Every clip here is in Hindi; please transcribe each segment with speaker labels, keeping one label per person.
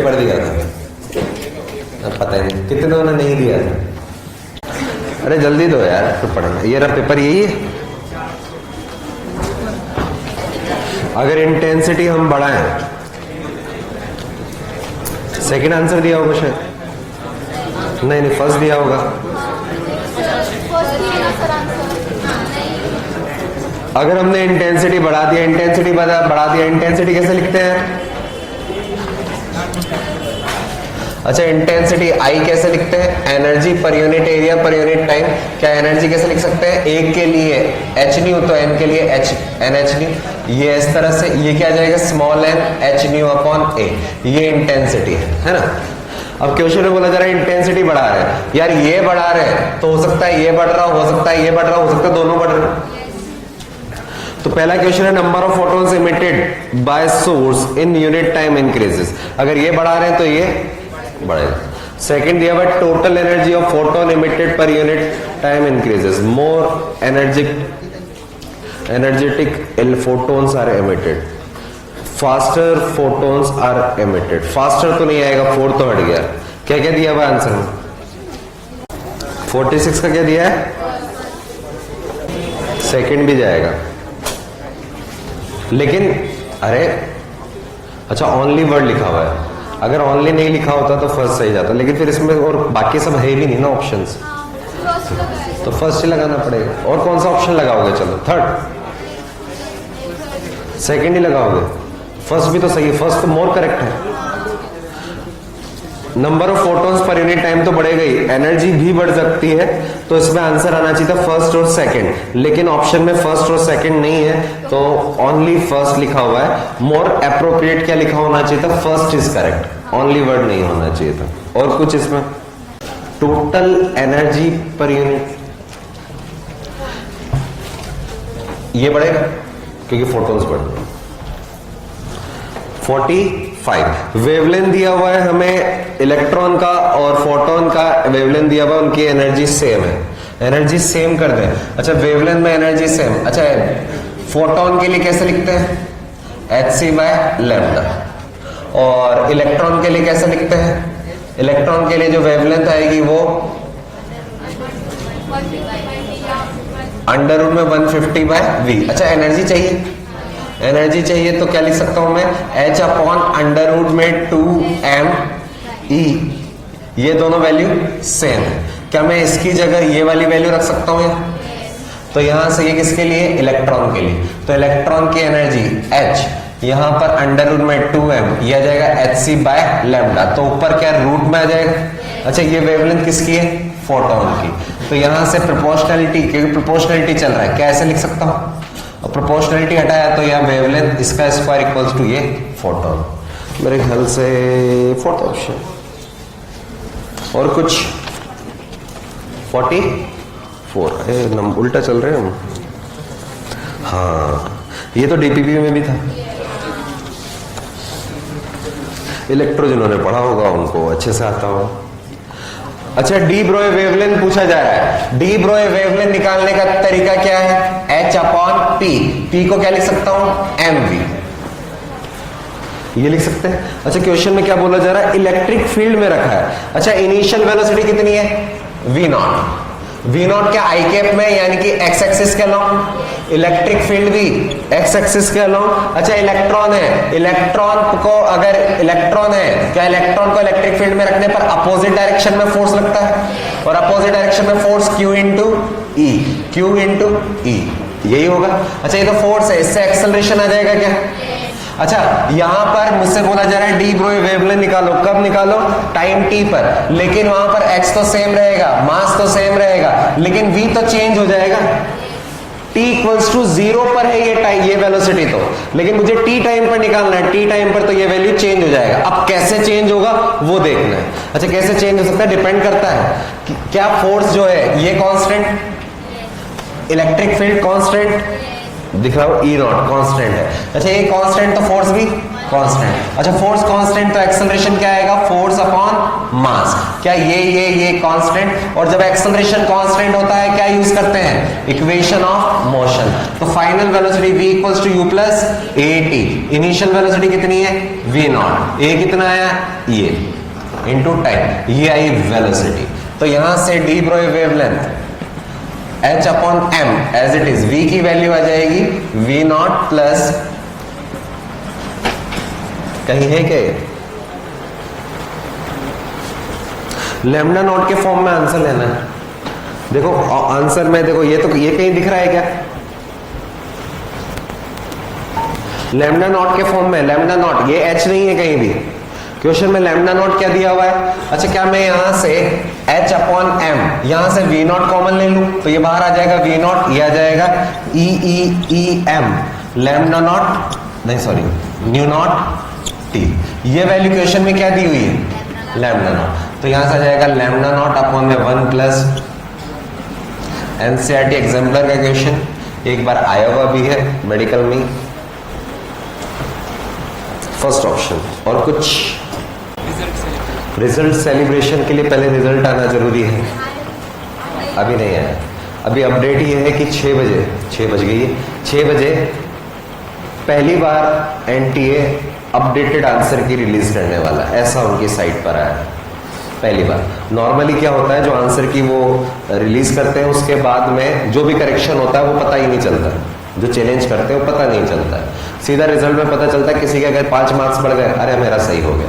Speaker 1: पेपर दिया था? पता ही नहीं कितनों ने नहीं दिया था। अरे जल्दी दो यार, तो पढ़ना। ये रहा पेपर, यही है। अगर इंटेंसिटी हम बढ़ाएं, सेकंड आंसर दिया होगा शायद, नहीं फर्स्ट दिया होगा। अगर हमने इंटेंसिटी बढ़ा दिया, इंटेंसिटी कैसे लिखते हैं? अच्छा, इंटेंसिटी आई कैसे लिखते हैं? एनर्जी पर यूनिट एरिया पर यूनिट टाइम। क्या एनर्जी कैसे लिख सकते हैं? एक के लिए एच न्यू तो एन के लिए एच एन एच न्यू। ये इस तरह से, ये क्या आ जाएगा? Small n h nu upon A. ये इंटेंसिटी है ना। अब क्वेश्चन में बोला जा रहा है इंटेंसिटी बढ़ा रहे हैं। यार ये बढ़ा रहे हैं तो हो सकता है ये बढ़ रहा, हो सकता है ये बढ़ रहा, हो सकता है दोनों बढ़ रहे। तो पहला क्वेश्चन है number of photons emitted by source in unit time increases. अगर ये बढ़ा रहे हैं तो ये बढ़ेगा। सेकंड दिया हुआ total energy of photon emitted per unit time increases, more energetic photons are emitted, faster photons are emitted. Faster तो नहीं आएगा, 4 तो हट गया। क्या क्या दिया हुआ आंसर में? 46 का क्या दिया है? सेकंड भी जाएगा, लेकिन अरे अच्छा ओनली वर्ड लिखा हुआ है। अगर ओनली नहीं लिखा होता तो फर्स्ट सही जाता, लेकिन फिर इसमें और बाकी सब है भी नहीं ना ऑप्शंस, तो फर्स्ट ही लगाना पड़ेगा। और कौन सा ऑप्शन लगाओगे? चलो थर्ड, सेकंड ही लगाओगे। फर्स्ट भी तो सही है, फर्स्ट तो मोर करेक्ट है। Number of photons per unit time तो बढ़ेगा ही, एनर्जी भी बढ़ सकती है, तो इसमें आंसर आना चाहिए था फर्स्ट और सेकंड, लेकिन ऑप्शन में फर्स्ट और सेकंड नहीं है, तो ओनली फर्स्ट लिखा हुआ है। मोर एप्रोप्रिएट क्या लिखा होना चाहिए था? First is correct, only word नहीं होना चाहिए था। और कुछ इसमें टोटल एनर्जी पर यूनिट, ये बढ़ेगा क्योंकि फोटॉन्स बढ़ रहे हैं। 45 वेवलेंथ दिया हुआ है हमें इलेक्ट्रॉन का और फोटोन का, वेवलेंथ दिया हुआ है, उनकी एनर्जी सेम है। एनर्जी सेम कर दें। अच्छा वेवलेंथ में एनर्जी सेम। अच्छा फोटोन के लिए कैसे लिखते हैं? hc by lambda. और इलेक्ट्रॉन के लिए कैसे लिखते हैं? इलेक्ट्रॉन के लिए जो वेवलेंथ आएगी वो अंडर रूट में 150 बाय वी। अच्छा एनर्जी चाहिए तो क्या लिख सकता हूं मैं? h अपॉन अंडर रूट में 2m/e। ये दोनों वैल्यू सेम है। क्या मैं इसकी जगह ये वाली वैल्यू रख सकता हूं? तो यहां से ये किसके लिए? इलेक्ट्रॉन के लिए। तो इलेक्ट्रॉन की एनर्जी h, यहां पर अंडर रूट में 2m, ये आ जाएगा hc बाय लैम्डा। तो ऊपर क्या रूट में आ जाएगा। अच्छा ये वेवलेंथ किसकी है? फोटोन की। तो यहां से प्रोपोर्शनलिटी, क्योंकि प्रोपोर्शनलिटी चल रहा है, कैसे लिख सकता हूं? और प्रोपोर्शनलिटी हटाया तो यह वेवलेंथ इसका स्क्वायर इक्वल्स टू ये फोटोन। मेरे ख्याल से फोर्थ ऑप्शन। और कुछ 44 उल्टा चल रहे हैं हम। हाँ ये तो डीपीपी में भी था। इलेक्ट्रो जिन्होंने पढ़ा होगा उनको अच्छे से आता होगा। अच्छा डी ब्रोई वेवलेंथ पूछा जा रहा है। डी ब्रोई वेवलेंथ निकालने का तरीका क्या है? h upon P. पी को क्या लिख सकता हूं? mv, ये लिख सकते हैं। अच्छा क्वेश्चन में क्या बोला जा रहा है? इलेक्ट्रिक फील्ड में रखा है। अच्छा इनिशियल वेलोसिटी कितनी है? v0। v0 क्या आई कैप में, यानी कि x एक्सिस के अलोंग, इलेक्ट्रिक फील्ड भी x एक्सिस के अलोंग। अच्छा इलेक्ट्रॉन है, इलेक्ट्रॉन को अगर इलेक्ट्रॉन है, क्या इलेक्ट्रॉन को इलेक्ट्रिक फील्ड में रखने पर अपोजिट डायरेक्शन में फोर्स लगता है, और अपोजिट डायरेक्शन में फोर्स q इंटू ई, यही होगा। अच्छा ये तो फोर्स है, इससे एक्सेलरेशन आ जाएगा क्या? अच्छा यहां पर मुझसे बोला जा रहा है डी ब्रोई वेवलेंथ निकालो। कब निकालो? टाइम t पर। लेकिन वहां पर x तो सेम रहेगा, मास तो सेम रहेगा, लेकिन v तो चेंज हो जाएगा। t इक्वल्स टू 0 पर है ये वेलोसिटी तो, लेकिन मुझे t टाइम पर निकालना है। t टाइम पर तो ये वैल्यू चेंज हो जाएगा। अब कैसे चेंज होगा वो देखना है। अच्छा कैसे चेंज हो सकता है? डिपेंड करता है कि क्या फोर्स जो है ये कांस्टेंट, इलेक्ट्रिक फील्ड कांस्टेंट दिख रहा हो, E0 कांस्टेंट है। अच्छा ये कांस्टेंट तो फोर्स भी कांस्टेंट। अच्छा फोर्स कांस्टेंट तो एक्सेलरेशन क्या आएगा? Force upon mass. क्या ये कांस्टेंट, और जब एक्सेलरेशन कांस्टेंट होता है क्या यूज करते हैं, इक्वेशन ऑफ मोशन। तो final velocity v equals to u plus at, initial velocity कितनी है v नॉट, a कितना आया ये इनटू टाइम, ये आई वेलोसिटी। तो यहां से de Broglie wavelength h upon m as it is, v की वैल्यू आ जाएगी v नॉट प्लस, कहीं है क्या लैम्डा नॉट के फॉर्म में आंसर लेना है। देखो आंसर में देखो, ये कहीं दिख रहा है क्या, लैम्डा नॉट के फॉर्म में, लैम्डा नॉट ये h नहीं है कहीं भी, क्वेश्चन में लैम्डा नॉट क्या दिया हुआ है। अच्छा क्या मैं यहां से h अपॉन m, यहां से v नॉट कॉमन ले लूं तो ये बाहर आ जाएगा v नॉट, ये आ जाएगा e m लैम्डा नॉट, नहीं सॉरी न्यू नॉट t, ये वैल्यू क्वेश्चन में क्या दी हुई है लैम्डा नॉट। तो यहां से आ जाएगा लैम्डा नॉट अपॉन में 1 प्लस एनसीईआरटी एग्जाम्पलर का क्वेश्चन, एक बार आया हुआ भी है मेडिकल में, फर्स्ट ऑप्शन। और कुछ रिजल्ट सेलिब्रेशन के लिए पहले रिजल्ट आना जरूरी है, अभी नहीं आया। अभी अपडेट ये है कि 6 बजे, 6 बज गई है, 6 बजे पहली बार एनटीए अपडेटेड आंसर की रिलीज करने वाला, ऐसा उनकी साइट पर आया पहली बार। नॉर्मली क्या होता है, जो आंसर की वो रिलीज करते हैं उसके बाद में जो भी करेक्शन होता है वो पता ही नहीं चलता, जो चैलेंज करते हैं वो पता नहीं चलता है, सीधा रिजल्ट में पता चलता है। किसी के अगर 5 मार्क्स बढ़ गए, अरे मेरा सही हो गया,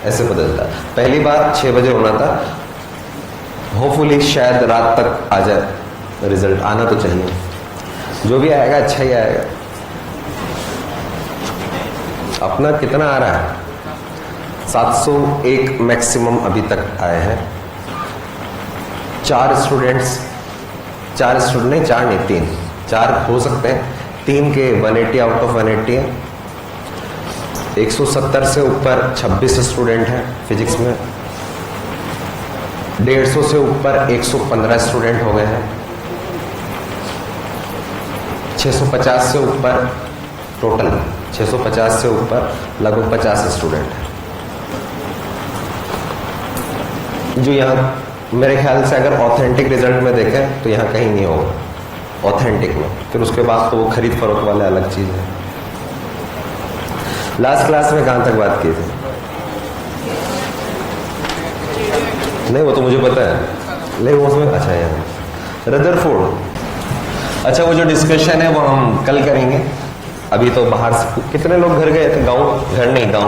Speaker 1: ऐसे पता चलता है। पहली बार 6 बजे होना था, होपफुली शायद रात तक आ जाए रिजल्ट, आना तो चाहिए, जो भी आएगा अच्छा ही आएगा। अपना कितना आ रहा है 701 मैक्सिमम अभी तक आए हैं। 4 स्टूडेंट्स, 4 स्टूडेंट नहीं, 4 नहीं 3, 4 हो सकते हैं, 3 के 180 आउट ऑफ 180 है। 170 से ऊपर 26 स्टूडेंट हैं फिजिक्स में, 150 से ऊपर 115 स्टूडेंट हो गए हैं, 650 से ऊपर टोटल 650 से ऊपर लगभग 50 स्टूडेंट हैं। जो यहाँ मेरे ख्याल से अगर ऑथेंटिक रिजल्ट में देखें तो यहाँ कहीं नहीं होगा ऑथेंटिक में, फिर उसके बाद तो वो खरीद फरोख्त वाले अलग चीज है। लास्ट क्लास में कहां तक बात की थी, नहीं वो तो मुझे पता है, लेकिन उसमें अच्छा यहाँ रदरफोर्ड, अच्छा वो जो डिस्कशन है वो हम कल करेंगे। अभी तो बाहर से कितने लोग घर गए थे, गांव, घर नहीं गांव,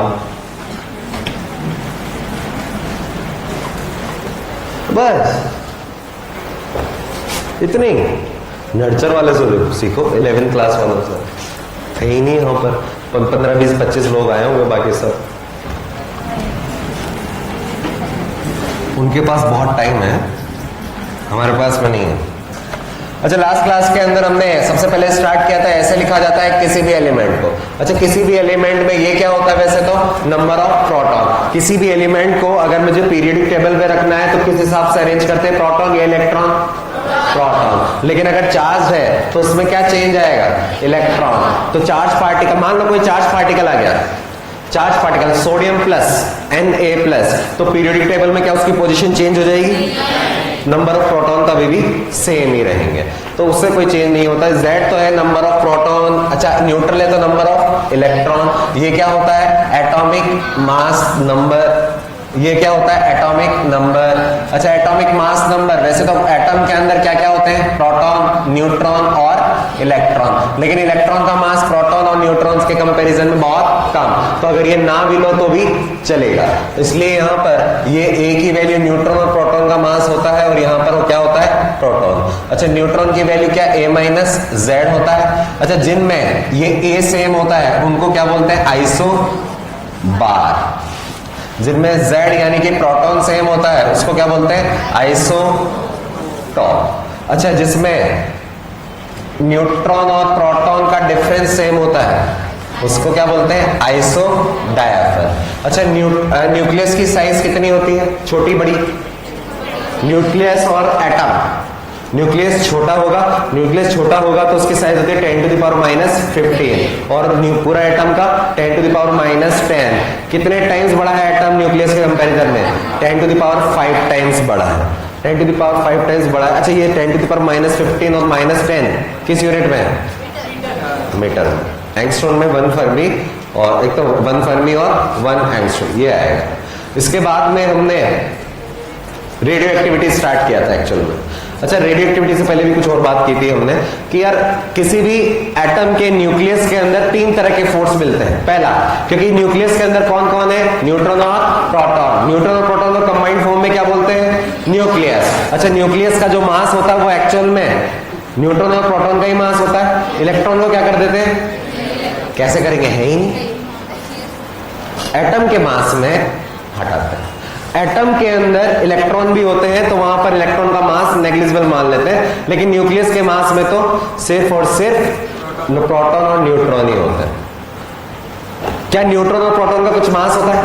Speaker 1: बस इतने नर्चर वाले से सीखो, 11th क्लास वालों से, कहीं नहीं यहाँ पर 15, 20, 25 लोग आए होंगे, बाकी सब उनके पास बहुत टाइम है, हमारे पास में नहीं है। अच्छा लास्ट क्लास के अंदर हमने सबसे पहले स्टार्ट किया था, ऐसे लिखा जाता है किसी भी एलिमेंट को। अच्छा किसी भी एलिमेंट में ये क्या होता है, वैसे तो नंबर ऑफ प्रोटॉन। किसी भी एलिमेंट को अगर मुझे पीरियडिक टेबल पे रखना है तो किस हिसाब से अरेंज करते हैं, प्रोटॉन या इलेक्ट्रॉन, प्रोटॉन। लेकिन अगर चार्ज है तो उसमें क्या चेंज आएगा, इलेक्ट्रॉन। तो चार्ज पार्टिकल, मान लो कोई चार्ज पार्टिकल आ गया, charge particle sodium plus Na plus, तो पीरियडिक टेबल में क्या उसकी पोजीशन चेंज हो जाएगी, नंबर ऑफ प्रोटॉन तो अभी भी सेम ही रहेंगे, तो उससे कोई चेंज नहीं होता। Z तो है नंबर ऑफ प्रोटॉन, अच्छा न्यूट्रल है तो नंबर ऑफ इलेक्ट्रॉन। ये क्या होता है, एटॉमिक मास नंबर, ये क्या होता है, एटॉमिक नंबर। अच्छा एटॉमिक मास नंबर, वैसे तो एटम के अंदर क्या क्या होते हैं, प्रोटॉन, न्यूट्रॉन और इलेक्ट्रॉन, लेकिन इलेक्ट्रॉन का मास प्रोटॉन और न्यूट्रॉन्स के कंपैरिजन में बहुत कम, तो अगर ये ना भी लो तो भी चलेगा। इसलिए यहाँ पर ये एक ही वैल्यू न्यूट्रॉन और प्रोटॉन का मास होता है, और यहाँ पर वो क्या होता है, प्रोटॉन। अच्छा न्यूट्रॉन की वैल्यू क्या, A माइनस Z होता है। अच्छा जिनमें ये A सेम होता है उनको क्या बोलते हैं, आइसो बार। जिनमें Z यानी कि प्रोटॉन सेम होता है उसको क्या बोलते हैं, आइसोटॉप। अच्छा जिसमें न्यूट्रॉन और प्रोटॉन का डिफरेंस सेम होता है उसको क्या बोलते हैं, आइसो डायफर। अच्छा न्यूक्लियस की साइज कितनी होती है, छोटी बड़ी, न्यूक्लियस और एटम, न्यूक्लियस छोटा होगा, न्यूक्लियस छोटा होगा तो उसकी साइज होती है 10 टू द पावर -15 और पूरा एटम का 10 टू द पावर -10। कितने टाइम्स बड़ा है एटम न्यूक्लियस के कंपैरिजन में? 10 टू द पावर 5 टाइम्स बड़ा है, 10 टू द पावर 5 टाइम्स बड़ा है। अच्छा, ये 10 टू द पावर -15 और -10 किस यूनिट में है? मीटर में। एंगस्ट्रॉम में 1 फर्मी और एक तो 1 फर्मी और 1 एंगस्ट्रॉम ये आएगा। इसके बाद में हमने रेडियो एक्टिविटी स्टार्ट किया था एक्चुअल में। अच्छा, रेडियो एक्टिविटी से पहले भी कुछ और बात की थी हमने कि यार किसी भी एटम के न्यूक्लियस के अंदर 3 तरह के फोर्स मिलते हैं। पहला, क्योंकि न्यूक्लियस के अंदर कौन कौन है? न्यूट्रॉन और प्रोटॉन। न्यूट्रॉन और प्रोटॉन को कंबाइंड फॉर्म में क्या बोलते हैं? न्यूक्लियस। अच्छा, न्यूक्लियस का जो मास होता है वो एक्चुअल में न्यूट्रॉन और प्रोटॉन का ही मास होता है। इलेक्ट्रॉन को क्या कर देते हैं? कैसे करेंगे? है ही नहीं, एटम के मास में हटाते हैं। एटम के अंदर इलेक्ट्रॉन भी होते हैं तो वहां पर इलेक्ट्रॉन का मास नेग्लिजिबल मान लेते हैं, लेकिन न्यूक्लियस के मास में तो सिर्फ और सिर्फ प्रोटॉन और न्यूट्रॉन ही होते हैं। क्या न्यूट्रॉन और प्रोटॉन का कुछ मास होता है?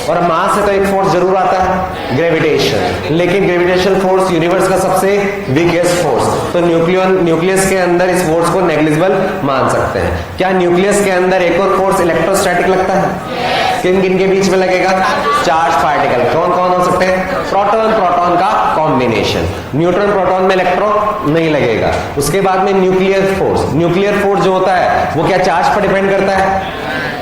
Speaker 1: और मास है तो एक फोर्स जरूर आता है, ग्रेविटेशन। लेकिन ग्रेविटेशन फोर्स यूनिवर्स का सबसे वीकेस्ट फोर्स, तो न्यूक्लियस के अंदर इस फोर्स को नेग्लिजिबल मान सकते हैं। क्या न्यूक्लियस के अंदर एक और फोर्स इलेक्ट्रोस्टैटिक लगता है? किन किन के बीच में लगेगा? Charge particle. कौन कौन हो सकते हैं? प्रोटॉन प्रोटॉन का कॉम्बिनेशन। न्यूट्रॉन प्रोटॉन में इलेक्ट्रॉन नहीं लगेगा। उसके बाद में न्यूक्लियर फोर्स जो होता है वो क्या चार्ज पर डिपेंड करता है?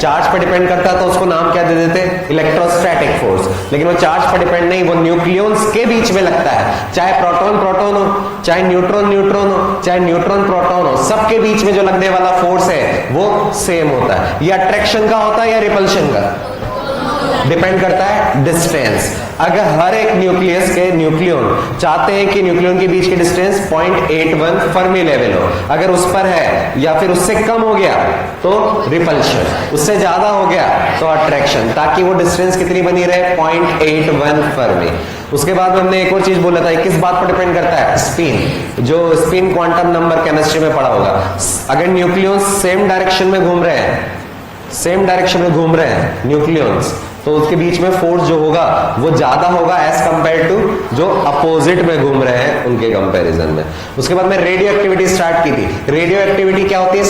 Speaker 1: चार्ज पर डिपेंड करता है तो उसको नाम क्या दे देते हैं? Electrostatic force. लेकिन वो चार्ज पर डिपेंड नहीं, वो न्यूक्लियॉन्स के बीच में लगता है। चाहे प्रोटॉन प्रोटॉन हो, चाहे न्यूट्रॉन न्यूट्रॉन हो, चाहे न्यूट्रॉन प्रोटॉन हो, सबके बीच में जो लगने वाला फोर्स है वो सेम होता है। ये अट्रैक्शन का होता है या रिपल्शन का? डिपेंड करता है डिस्टेंस। अगर हर एक न्यूक्लियस के न्यूक्लियन चाहते हैं कि न्यूक्लियन के बीच की डिस्टेंस 0.81 फर्मी लेवल हो, अगर उस पर है या फिर उससे कम हो गया तो रिपल्शन, उससे ज्यादा हो गया तो अट्रैक्शन, ताकि वो डिस्टेंस कितनी बनी रहे? 0.81 फर्मी। उसके बाद में हमने एक और चीज बोला था, किस बात पर डिपेंड करता है? स्पिन। जो स्पिन क्वांटम नंबर केमिस्ट्री में पढ़ा होगा, अगर न्यूक्लियन सेम डायरेक्शन में घूम रहे हैं न्यूक्लियंस, तो उसके बीच में फोर्स जो होगा वो ज्यादा होगा एज कंपेयर टू जो अपोजिट में घूम रहे हैं उनके कंपैरिजन में। उसके बाद में रेडियो एक्टिविटी स्टार्ट की थी। रेडियो एक्टिविटी क्या होती है?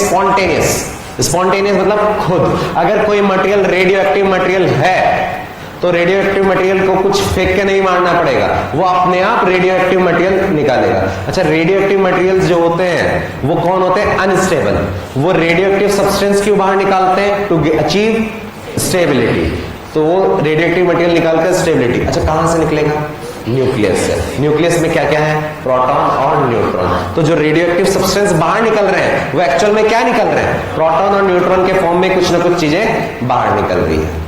Speaker 1: स्पॉन्टेनियस मतलब खुद। अगर कोई मटेरियल रेडियो एक्टिव मटेरियल है तो रेडियो एक्टिव मटेरियल को कुछ फेंक के नहीं मारना पड़ेगा, वो अपने आप रेडियो एक्टिव मटेरियल निकालेगा। अच्छा, रेडियो एक्टिव मटेरियल्स जो होते हैं वो कौन होते हैं? अनस्टेबल। वो रेडियो एक्टिव सब्सटेंस क्यों बाहर निकालते हैं? To achieve stability. तो वो रेडियो एक्टिव मटेरियल निकालकर स्टेबिलिटी। अच्छा, कहां से निकलेगा? न्यूक्लियस से। न्यूक्लियस में क्या क्या है? प्रोटॉन और न्यूट्रॉन। तो जो रेडियो एक्टिव सब्सटेंस बाहर निकल रहे हैं वो एक्चुअल में क्या निकल रहे हैं? प्रोटॉन और न्यूट्रॉन के फॉर्म में कुछ ना कुछ चीजें बाहर निकल रही है।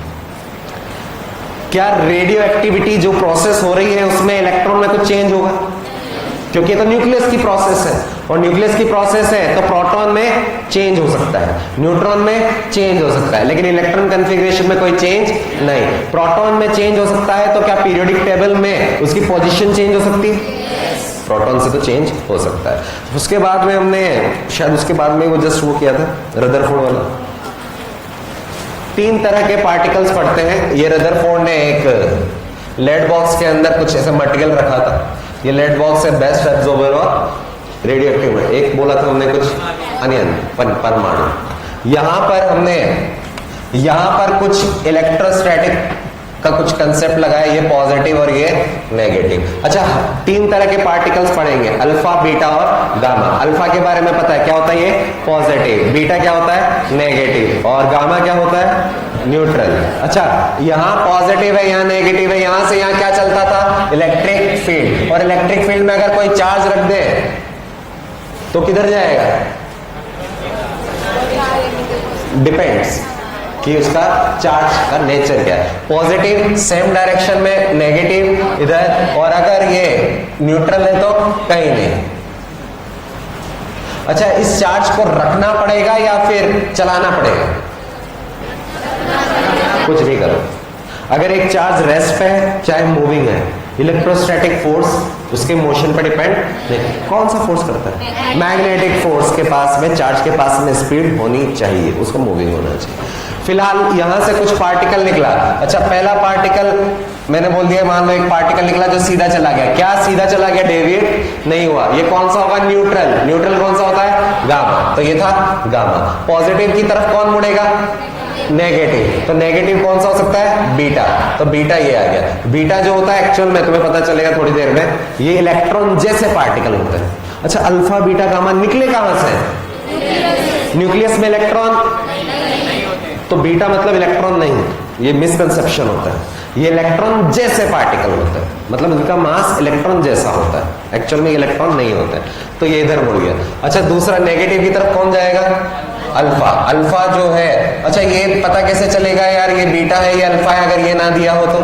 Speaker 1: क्या रेडियो एक्टिविटी जो प्रोसेस हो रही है उसमें इलेक्ट्रॉन में कुछ चेंज होगा? क्योंकि ये तो न्यूक्लियस की प्रोसेस है, और न्यूक्लियस की प्रोसेस है तो प्रोटॉन में चेंज हो सकता है, न्यूट्रॉन में चेंज हो सकता है, लेकिन इलेक्ट्रॉन कॉन्फ़िगरेशन में कोई चेंज नहीं। प्रोटॉन में चेंज हो सकता है तो क्या पीरियोडिक टेबल में उसकी पोजीशन चेंज हो सकती है? प्रोटॉन से तो चेंज हो सकता है। उसके बाद में हमने शायद उसके बाद में वो जस्ट वो किया था रदरफोर्ड वाला। 3 तरह के पार्टिकल्स पढ़ते हैं। ये रदरफोर्ड ने एक लेड बॉक्स के अंदर कुछ ऐसा मटेरियल रखा था। ये लेड बॉक्स है बेस्ट एब्जॉर्बर और रेडियो एक्टिव। एक बोला था हमने कुछ अनियन परमाणु। यहां पर कुछ इलेक्ट्रोस्टैटिक का कुछ कंसेप्ट लगाया, ये पॉजिटिव और ये नेगेटिव। अच्छा, 3 तरह के पार्टिकल्स पढ़ेंगे, अल्फा, बीटा और गामा। अल्फा के बारे में पता है क्या होता है? ये पॉजिटिव। बीटा क्या होता है? नेगेटिव। और गामा क्या होता है? न्यूट्रल। अच्छा, यहां पॉजिटिव है, यहां नेगेटिव है, यहां से यहां क्या चलता था? Electric field. और इलेक्ट्रिक फील्ड में अगर कोई चार्ज रख दे तो किधर जाएगा? डिपेंड्स कि उसका चार्ज का नेचर क्या है। पॉजिटिव सेम डायरेक्शन में, नेगेटिव इधर, और अगर ये न्यूट्रल है तो कहीं नहीं। अच्छा, इस चार्ज को रखना पड़ेगा या फिर चलाना पड़ेगा? कुछ भी करो, अगर एक चार्ज रेस्ट पे है चाहे मूविंग है, इलेक्ट्रोस्टैटिक फोर्स उसके मोशन पर डिपेंड नहीं। कौन सा फोर्स करता है? मैग्नेटिक फोर्स के पास में, चार्ज के पास में स्पीड होनी चाहिए, उसको मूविंग होना चाहिए। फिलहाल यहां से कुछ पार्टिकल निकला। अच्छा, पहला पार्टिकल मैंने बोल दिया मान लो एक पार्टिकल निकला जो सीधा चला गया, क्या सीधा चला गया, डेविएट नहीं हुआ, ये कौन सा होगा, न्यूट्रल। न्यूट्रल कौन सा होता है, गामा, तो ये था गामा। पॉजिटिव की तरफ कौन मुड़ेगा, नेगेटिव, तो नेगेटिव कौन सा हो सकता है, बीटा, तो बीटा ये आ गया। बीटा जो होता है एक्चुअल में तुम्हें पता चलेगा थोड़ी देर में, ये इलेक्ट्रॉन जैसे पार्टिकल होते हैं। अच्छा, अल्फा बीटा गामा निकले कहां से, न्यूक्लियस में इलेक्ट्रॉन, तो बीटा मतलब इलेक्ट्रॉन नहीं, ये मिसकंसेप्शन होता है। ये इलेक्ट्रॉन जैसे पार्टिकल होते हैं, मतलब इनका मास इलेक्ट्रॉन जैसा होता है, एक्चुअल में इलेक्ट्रॉन नहीं होते हैं, तो ये इधर मुड़ गया। अच्छा, दूसरा नेगेटिव की तरफ कौन जाएगा, अल्फा। अल्फा जो है, अच्छा ये पता कैसे चलेगा यार ये बीटा है ये अल्फा है, अगर ये ना दिया हो तो,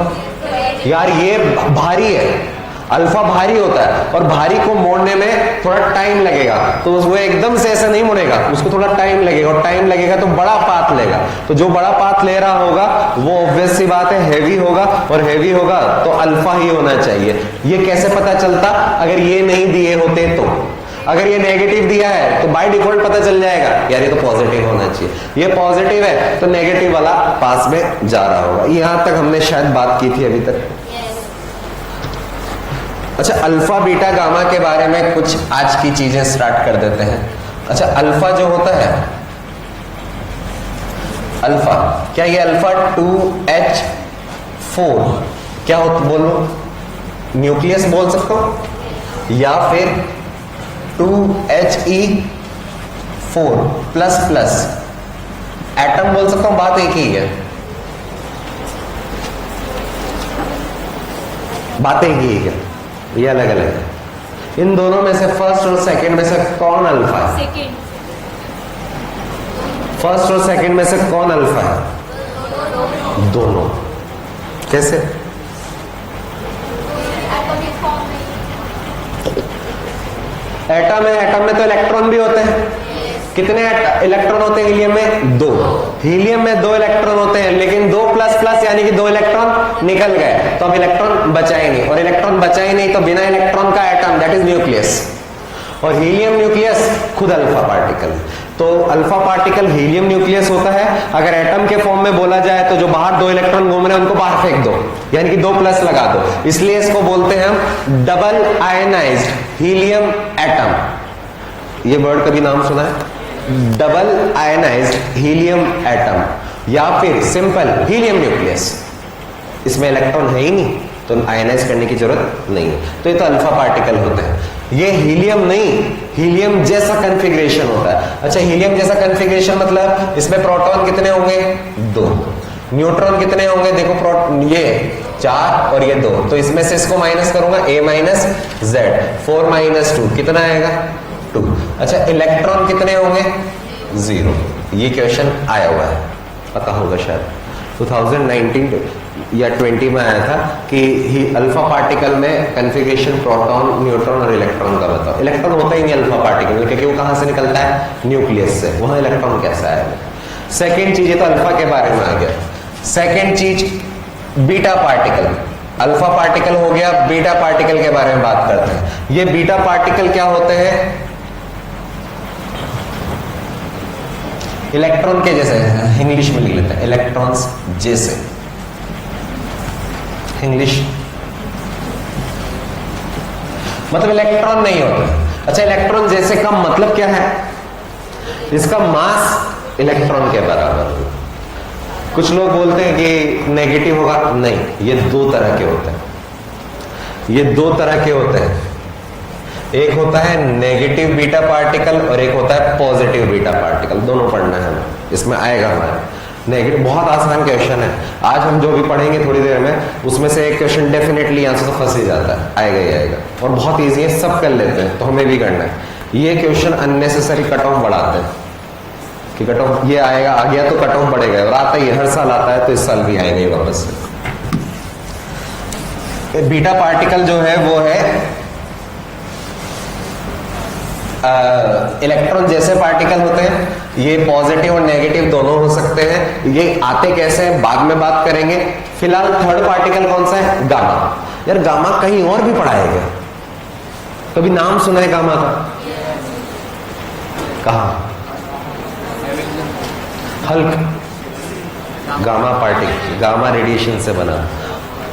Speaker 1: यार ये भारी है, अल्फा भारी होता है और भारी को मोड़ने में थोड़ा टाइम लगेगा, तो वो एकदम से ऐसे नहीं मुड़ेगा, उसको थोड़ा टाइम लगेगा, और टाइम लगेगा तो बड़ा पाथ लेगा, तो जो बड़ा पाथ ले रहा होगा वो ऑब्वियस सी बात है हैवी होगा, और हैवी होगा तो अल्फा ही होना चाहिए। ये कैसे पता चलता, अगर ये नहीं दिए होते तो, अगर ये नेगेटिव दिया है तो बाय डिफॉल्ट पता चल जाएगा यार ये तो पॉजिटिव होना चाहिए, ये पॉजिटिव है तो नेगेटिव वाला पास में जा रहा होगा। यहां तक हमने शायद बात की थी अभी तक। अच्छा, अल्फा बीटा गामा के बारे में कुछ आज की चीजें स्टार्ट कर देते हैं। अच्छा, अल्फा जो होता है, अल्फा, क्या ये अल्फा 2H4 क्या होता, बोलो, न्यूक्लियस बोल सकते हो, या फिर 2He4 प्लस प्लस एटम बोल सकता हूं, बात एक ही है, बात एक ही है, ये अलग अलग है। इन दोनों में से फर्स्ट और सेकंड में से कौन अल्फा है, फर्स्ट और सेकंड में से कौन अल्फा है, दोनों। कैसे, एटम है, एटम में तो इलेक्ट्रॉन भी होते हैं, कितने इलेक्ट्रॉन होते हैं हीलियम में, 2, हीलियम में 2 इलेक्ट्रॉन होते हैं, लेकिन 2 प्लस प्लस यानी कि 2 इलेक्ट्रॉन निकल गए, तो अब इलेक्ट्रॉन बचा ही नहीं, और इलेक्ट्रॉन बचा ही नहीं तो बिना इलेक्ट्रॉन का एटम, दैट इज न्यूक्लियस, और हीलियम न्यूक्लियस खुद अल्फा पार्टिकल, तो अल्फा पार्टिकल हीलियम न्यूक्लियस होता है। अगर एटम के फॉर्म में बोला जाए तो जो बाहर 2 इलेक्ट्रॉन घूम रहे हैं उनको बाहर फेंक दो, यानी कि 2 प्लस लगा दो, इसलिए इसको बोलते हैं हम डबल आयनाइज्ड हीलियम एटम। ये वर्ड कभी नाम सुना है, डबल आयनाइज्ड हीलियम एटम, या फिर सिंपल हीलियम न्यूक्लियस, इसमें इलेक्ट्रॉन है ही नहीं तो आयनाइज करने की जरूरत नहीं है, तो ये तो अल्फा पार्टिकल होते हैं। ये हीलियम नहीं, हीलियम जैसा कन्फिग्रेशन होता है। अच्छा, हीलियम जैसा कन्फिग्रेशन मतलब इसमें प्रोटॉन कितने होंगे, 2, न्यूट्रॉन कितने होंगे, देखो ये 4 और ये 2, तो इसमें से इसको माइनस करूंगा, A माइनस Z, 4 माइनस 2 कितना आएगा, 2। अच्छा, इलेक्ट्रॉन कितने होंगे, 0। ये क्वेश्चन आया हुआ है, पता होगा शायद 2019 या 20 में आया था कि अल्फा पार्टिकल में कन्फिग्रेशन प्रोटॉन, न्यूट्रॉन और इलेक्ट्रॉन का बताओ। इलेक्ट्रॉन होता ही नहीं अल्फा पार्टिकल में, क्योंकि वो कहां से निकलता है, न्यूक्लियस से, वहां इलेक्ट्रॉन कैसा आएगा। सेकेंड चीज, ये तो अल्फा के बारे में आ गया। सेकेंड चीज बीटा पार्टिकल, अल्फा पार्टिकल हो गया, बीटा पार्टिकल के बारे में बात करते हैं। ये बीटा पार्टिकल क्या होते हैं, इलेक्ट्रॉन के जैसे, इंग्लिश में लिख लेते हैं इलेक्ट्रॉन्स जैसे, इंग्लिश मतलब इलेक्ट्रॉन नहीं होते। अच्छा, इलेक्ट्रॉन जैसे का मतलब क्या है, इसका मास इलेक्ट्रॉन के बराबर। कुछ लोग बोलते हैं कि नेगेटिव होगा, नहीं, ये 2 तरह के होते हैं, ये 2 तरह के होते हैं, एक होता है नेगेटिव बीटा पार्टिकल और एक होता है पॉजिटिव बीटा पार्टिकल, दोनों पढ़ना है हमें, इसमें आएगा हमारे। नेगेटिव बहुत आसान क्वेश्चन है, आज हम जो भी पढ़ेंगे थोड़ी देर में उसमें से एक क्वेश्चन डेफिनेटली आंसर तो फंस ही जाता है, आएगा ही आएगा, और बहुत इजी है, सब कर लेते हैं, तो हमें भी करना है। ये क्वेश्चन अननेसेसरी कट ऑफ बढ़ाते हैं कि कट ऑफ ये आएगा, आ गया तो कट ऑफ बढ़ेगा, और आता ही हर साल आता है, तो इस साल भी आएगा ही वापस से। बीटा पार्टिकल जो है वो है इलेक्ट्रॉन जैसे पार्टिकल होते हैं, ये पॉजिटिव और नेगेटिव दोनों हो सकते हैं। ये आते कैसे हैं बाद में बात करेंगे। फिलहाल थर्ड पार्टिकल कौन सा है, गामा। यार गामा कहीं और भी पढ़ाया गया, कभी नाम सुना है गामा का, कहा, Hulk, gamma particle, gamma radiation से बना।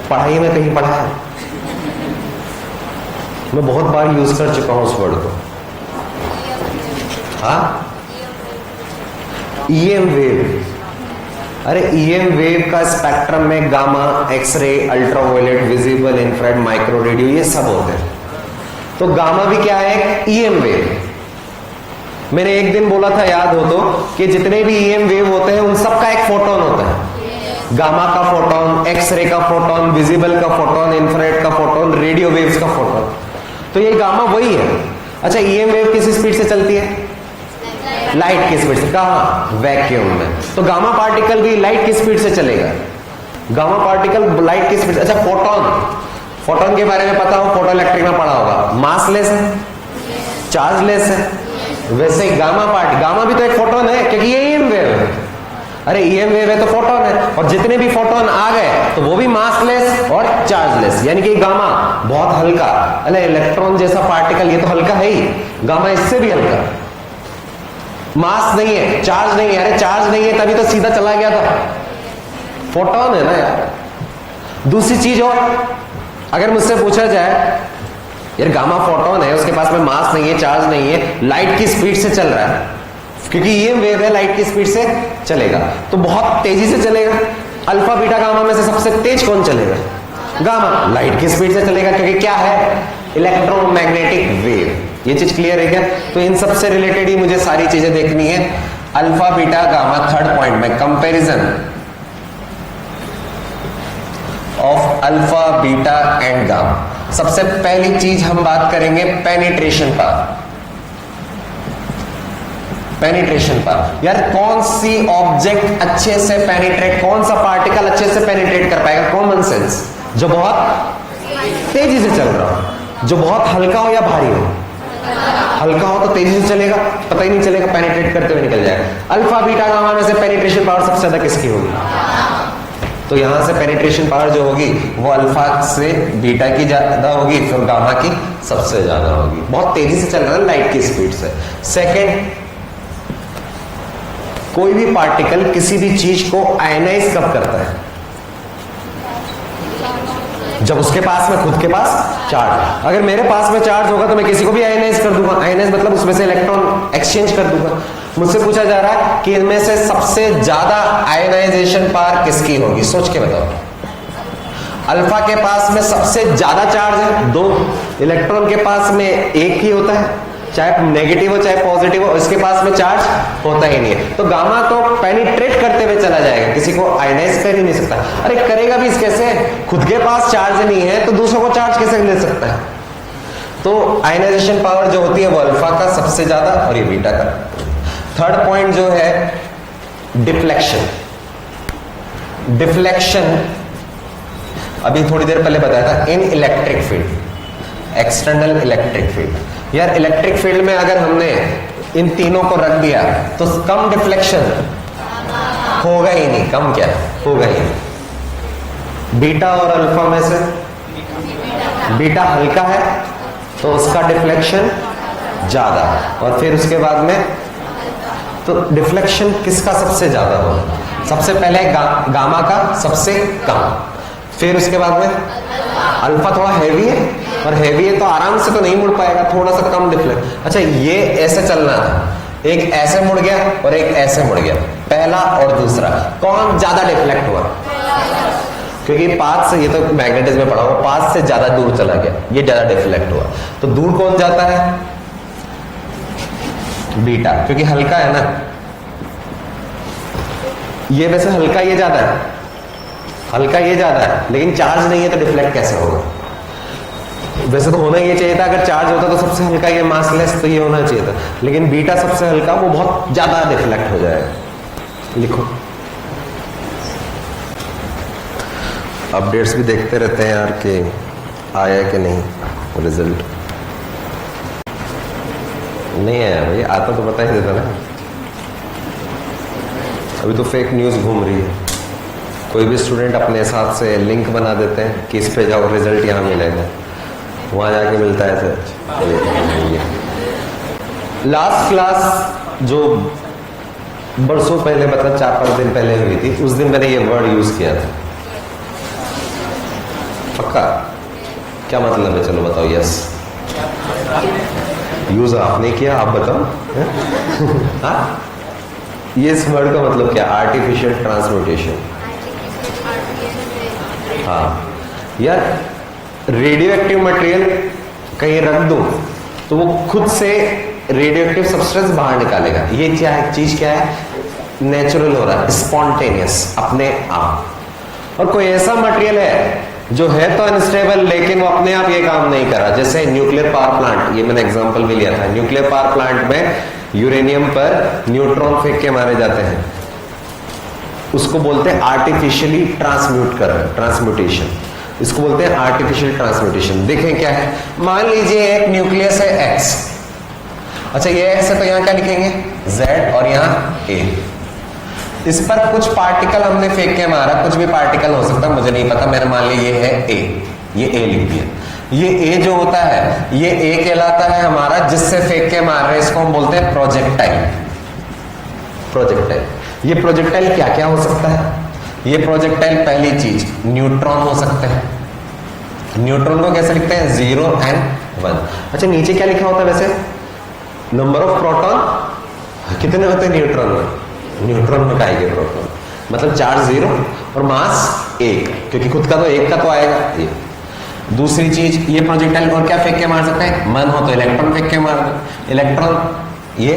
Speaker 1: पढ़ाई में कहीं पढ़ा है? मैं बहुत बार यूज कर चुका हूं उस वर्ड को। हाँ, ईएम वेव। अरे ईएम वेव का स्पेक्ट्रम में gamma, X ray, ultraviolet, visible, infrared, micro radio ये सब होते हैं। तो गामा भी क्या है? EM wave. मैंने एक दिन बोला था, याद हो तो, कि जितने भी ईएम वेव होते हैं उन सब का एक फोटोन होता है। गामा का फोटोन, एक्सरे का फोटोन, विजिबल का फोटोन, इंफ्रारेड का फोटोन, रेडियो वेव्स का फोटोन। तो ये गामा वही है। अच्छा, ईएम वेव किस स्पीड से चलती है? लाइट की स्पीड से। कहां? वैक्यूम में। तो गामा पार्टिकल भी लाइट की स्पीड से चलेगा। गामा पार्टिकल लाइट की स्पीड। अच्छा, फोटोन, फोटोन के बारे में पता हो, फोटो इलेक्ट्रिक में पढ़ा होगा। मासलेस है, चार्जलेस है। वैसे गामा भी तो एक फोटोन है, क्योंकि ये ईएम वेव है। अरे ईएम वेव है तो फोटोन है, और जितने भी फोटोन आ गए तो वो भी मासलेस और चार्जलेस, यानी कि गामा बहुत हल्का। अरे इलेक्ट्रॉन जैसा पार्टिकल ये तो हल्का है ही, गामा इससे भी हल्का। मास नहीं है, चार्ज नहीं है। अरे चार्ज नहीं है तभी तो सीधा चला गया था, फोटोन है ना यार। दूसरी चीज और, अगर मुझसे पूछा जाए यार गामा फोटोन है, उसके पास में मास नहीं है, चार्ज नहीं है, लाइट की स्पीड से चल रहा है, क्योंकि ये वेव है, लाइट की स्पीड से चलेगा, तो बहुत तेजी से चलेगा। अल्फा बीटा गामा में से सबसे तेज कौन चलेगा? गामा। लाइट की स्पीड से चलेगा, क्योंकि क्या है? Electromagnetic wave. ये चीज क्लियर है क्या? तो इन सबसे रिलेटेड ही मुझे सारी चीजें देखनी है। Alpha beta gamma, third point में comparison of alpha beta and gamma. सबसे पहली चीज हम बात करेंगे पेनिट्रेशन पावर। पेनिट्रेशन पावर, यार कौन सी ऑब्जेक्ट अच्छे से पेनिट्रेट, कौन सा पार्टिकल अच्छे से पेनिट्रेट कर पाएगा? Common sense. जो बहुत तेजी से चल रहा हो, जो बहुत हल्का हो या भारी हो। हल्का हो तो तेजी से चलेगा, पता ही नहीं चलेगा, पेनिट्रेट करते हुए निकल जाएगा। अल्फा बीटा गामा में से पेनिट्रेशन पावर सबसे ज्यादा किसकी होगी? तो यहां से पेनिट्रेशन पावर जो होगी वो अल्फा से बीटा की ज्यादा होगी, फिर गामा की सबसे ज्यादा होगी। बहुत तेजी से चल रहा है लाइट की स्पीड से। सेकेंड, कोई भी पार्टिकल किसी भी चीज को आयनाइज कब करता है? जब उसके पास में खुद के पास चार्ज। अगर मेरे पास में चार्ज होगा तो मैं किसी को भी आयनाइज कर दूंगा। आयनाइज मतलब उसमें से इलेक्ट्रॉन एक्सचेंज कर दूंगा। मुझसे पूछा जा रहा है कि इनमें से सबसे ज्यादा आयनाइजेशन पावर किसकी होगी? सोच के बताओ। अल्फा के पास में सबसे ज्यादा चार्ज है, 2 इलेक्ट्रॉन के पास में एक ही होता है, चाहे नेगेटिव हो चाहे पॉजिटिव हो, इसके पास में चार्ज होता ही नहीं है। तो गामा तो पेनिट्रेट करते हुए चला जाएगा, किसी को आयनाइज कर ही नहीं सकता। अरे करेगा भी कैसे? खुद के पास चार्ज नहीं है तो दूसरों को चार्ज कैसे ले सकता है? तो आयनाइजेशन पावर जो होती है वो अल्फा का सबसे ज्यादा और ये बीटा का। थर्ड पॉइंट जो है डिफ्लेक्शन। डिफ्लेक्शन अभी थोड़ी देर पहले बताया था, इन electric field, external electric field. यार इलेक्ट्रिक फील्ड में अगर हमने इन तीनों को रख दिया तो कम डिफ्लेक्शन होगा ही नहीं। कम क्या होगा ही नहीं। बीटा और अल्फा में से बीटा हल्का है तो उसका डिफ्लेक्शन ज्यादा, और फिर उसके बाद में तो डिफ्लेक्शन किसका सबसे ज्यादा होगा? सबसे पहले गामा का सबसे कम, फिर उसके बाद में अल्फा थोड़ा हैवी है, और हैवी है तो आराम से तो नहीं मुड़ पाएगा, थोड़ा सा कम डिफ्लेक्ट। अच्छा ये ऐसे चलना था, एक ऐसे मुड़ गया और एक ऐसे मुड़ गया, पहला और दूसरा, कौन ज्यादा डिफ्लेक्ट हुआ? क्योंकि पाथ से, ये तो मैग्नेटिज्म में पढ़ा हुआ, पाथ से ज्यादा दूर चला गया, ये ज्यादा डिफ्लेक्ट हुआ। तो दूर कौन जाता है? बीटा, क्योंकि हल्का है ना। ये वैसे हल्का ये ज्यादा है, हल्का ये ज्यादा है, लेकिन चार्ज नहीं है तो डिफ्लेक्ट कैसे होगा? वैसे तो होना ये चाहिए था, अगर चार्ज होता तो सबसे हल्का ये मासलेस, तो ये होना चाहिए था, लेकिन बीटा सबसे हल्का, वो बहुत ज्यादा डिफ्लेक्ट हो जाएगा। लिखो। अपडेट्स भी देखते रहते हैं यार कि आया कि नहीं रिजल्ट। नहीं आया भाई, आता तो बता ही देता ना। अभी तो फेक न्यूज घूम रही है, कोई भी स्टूडेंट अपने हिसाब से लिंक बना देते हैं कि इस पे जाओ रिजल्ट यहाँ मिलेगा, वहां जाके मिलता है सर। लास्ट क्लास जो बरसों पहले, मतलब 4-5 दिन पहले हुई थी, उस दिन मैंने ये वर्ड यूज किया था, पक्का? क्या मतलब है? चलो बताओ। यस, यूज आपने किया, आप बताओ। हाँ, ये इस वर्ड का मतलब क्या? Artificial transmutation. हाँ यार, रेडियो एक्टिव मटेरियल कहीं रख दो तो वो खुद से रेडियो एक्टिव सब्सटेंस बाहर निकालेगा। ये क्या है? चीज क्या है? नेचुरल हो रहा है, स्पॉन्टेनियस, अपने आप। और कोई ऐसा मटेरियल है जो है तो अनस्टेबल लेकिन वो अपने आप ये काम नहीं कर रहा, जैसे न्यूक्लियर पावर प्लांट, ये मैंने एग्जांपल भी लिया था। न्यूक्लियर पावर प्लांट में यूरेनियम पर न्यूट्रॉन फेंक के मारे जाते हैं, उसको बोलते हैं आर्टिफिशियली ट्रांसम्यूटेशन। इसको बोलते हैं आर्टिफिशियल ट्रांसम्यूटेशन। देखें क्या है, मान लीजिए एक न्यूक्लियस है एक्स। अच्छा ये एक्स है तो यहां क्या लिखेंगे? जेड, और यहां ए। इस पर कुछ पार्टिकल हमने फेंक के मारा, कुछ भी पार्टिकल हो सकता है, मुझे नहीं पता। मैंने मान लिया ये है ए, ये ए लिख दिया। ये ए जो होता है ये ए कहलाता है हमारा, जिससे फेंक के मार रहे, इसको हम बोलते हैं प्रोजेक्टाइल। प्रोजेक्टाइल, ये प्रोजेक्टाइल क्या क्या हो सकता है? ये प्रोजेक्टाइल, पहली चीज न्यूट्रॉन हो सकते हैं। न्यूट्रॉन को कैसे लिखते हैं? 0 और 1। अच्छा नीचे क्या लिखा होता है वैसे? नंबर ऑफ प्रोटॉन कितने होते हैं न्यूट्रॉन में? न्यूट्रॉन में का आएगा प्रोटॉन, मतलब चार्ज 0 और मास 1, क्योंकि खुद का तो 1 का तो आएगा ये। दूसरी चीज, ये प्रोजेक्टाइल और क्या फेंक के मार सकते हैं? मन हो तो इलेक्ट्रॉन फेंक के मार दो, इलेक्ट्रॉन ये।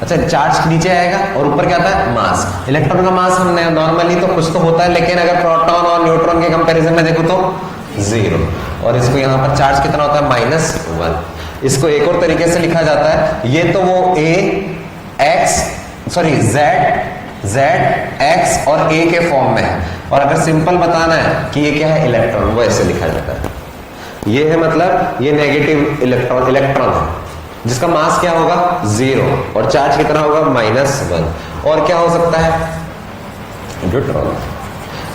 Speaker 1: अच्छा चार्ज नीचे आएगा और ऊपर क्या आता है? मास। इलेक्ट्रॉन का मास हमने नॉर्मली तो कुछ तो होता है, लेकिन अगर प्रोटॉन और न्यूट्रॉन के कंपैरिजन में देखो तो 0। और इसको यहां पर चार्ज कितना होता है? -1। इसको एक और तरीके से लिखा जाता है, ये तो वो Z X और A के फॉर्म में है, और अगर सिंपल बताना है कि ये क्या है? इलेक्ट्रॉन, वो ऐसे लिखा जाता है। ये है मतलब ये नेगेटिव इलेक्ट्रॉन है, जिसका मास क्या होगा? 0, और चार्ज कितना होगा? -1। और क्या हो सकता है? न्यूट्रॉन।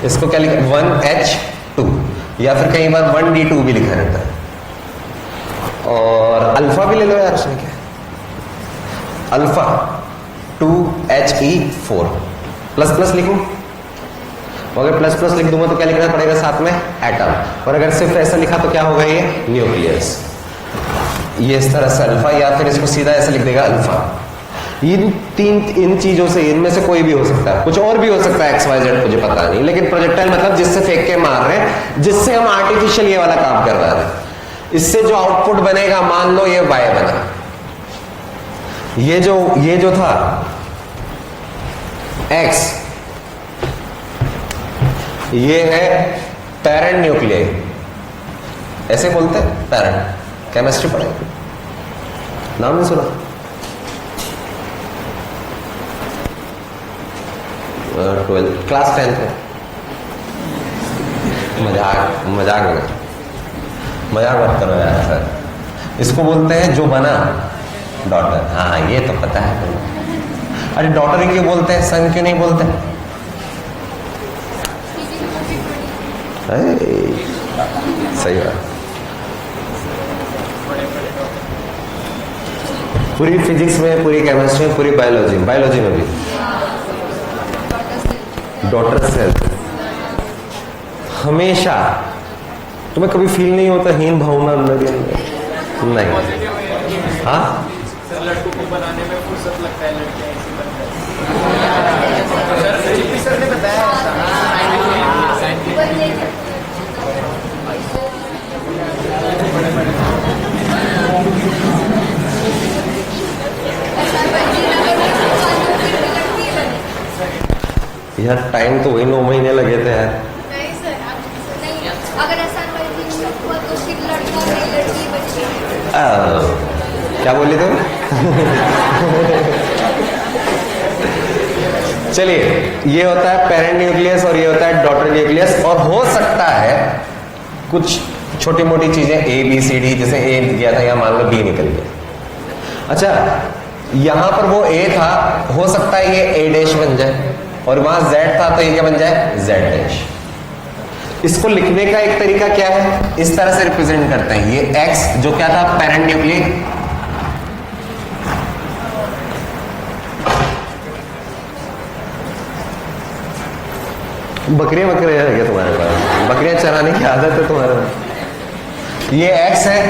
Speaker 1: इसको क्या लिखा? 1H2, या फिर कई बार 1D2 भी लिखा रहता है। और अल्फा भी ले लो यार, उसमें क्या? अल्फा 2He4, प्लस लिखूं? अगर प्लस लिख दूंगा तो क्या लिखना पड़ेगा साथ में? एटम। और अगर सिर्फ ऐसा लिखा तो क्या होगा? ये न्यूक्लियस। ये इस तरह से अल्फा, या फिर इसको सीधा ऐसे लिख देगा अल्फा। इन चीजों से, इनमें से कोई भी हो सकता है, कुछ और भी हो सकता है, XYZ मुझे पता नहीं, लेकिन प्रोजेक्टाइल मतलब जिससे फेंक के मार रहे हैं, जिससे हम आर्टिफिशियल ये वाला काम कर रहे हैं। इससे जो आउटपुट बनेगा, मान लो ये Y बना, ये जो था X, ये है पैरेंट न्यूक्लियस, ऐसे बोलते हैं पैरेंट। केमिस्ट्री पढ़ेंगे, नाम नहीं सुना? 12 क्लास 10 है। मजाक मत करो यार सर। इसको बोलते हैं जो बना डॉटर। हाँ ये तो पता है। अरे डॉटर क्यों बोलते हैं, सन क्यों नहीं बोलते? सही बात। पूरी फिजिक्स में, पूरी केमिस्ट्री में, पूरी बायोलॉजी में भी डॉटर सेल। हमेशा तुम्हें कभी फील नहीं होता हीन भावना अंदर नहीं? हाँ
Speaker 2: लड़कों को बनाने में फुर्सत लगता है, लड़कियां ऐसी बनती हैं। सर ने बताया
Speaker 1: यार टाइम तो वही 9 महीने लगे थे यार।
Speaker 3: नहीं सर, नहीं, अगर ऐसा हुआ तो फिर लड़का नहीं लड़की बच्ची।
Speaker 1: क्या बोली तुम? चलिए, ये होता है पेरेंट न्यूक्लियस और ये होता है डॉटर न्यूक्लियस। और हो सकता है कुछ छोटी मोटी चीजें ABCD, जैसे A दिया था, यहाँ मान लो B निकल गया। अच्छा यहां पर वो A था, हो सकता है ये A' बन जाए, और वहां Z था तो ये क्या बन जाए? Z'। इसको लिखने का एक तरीका क्या है? इस तरह से रिप्रेजेंट करते हैं। ये X जो क्या था? Parent nucleus. बकरियां है क्या तुम्हारे पास? बकरियां चराने की आदत है तुम्हारे में। ये x है,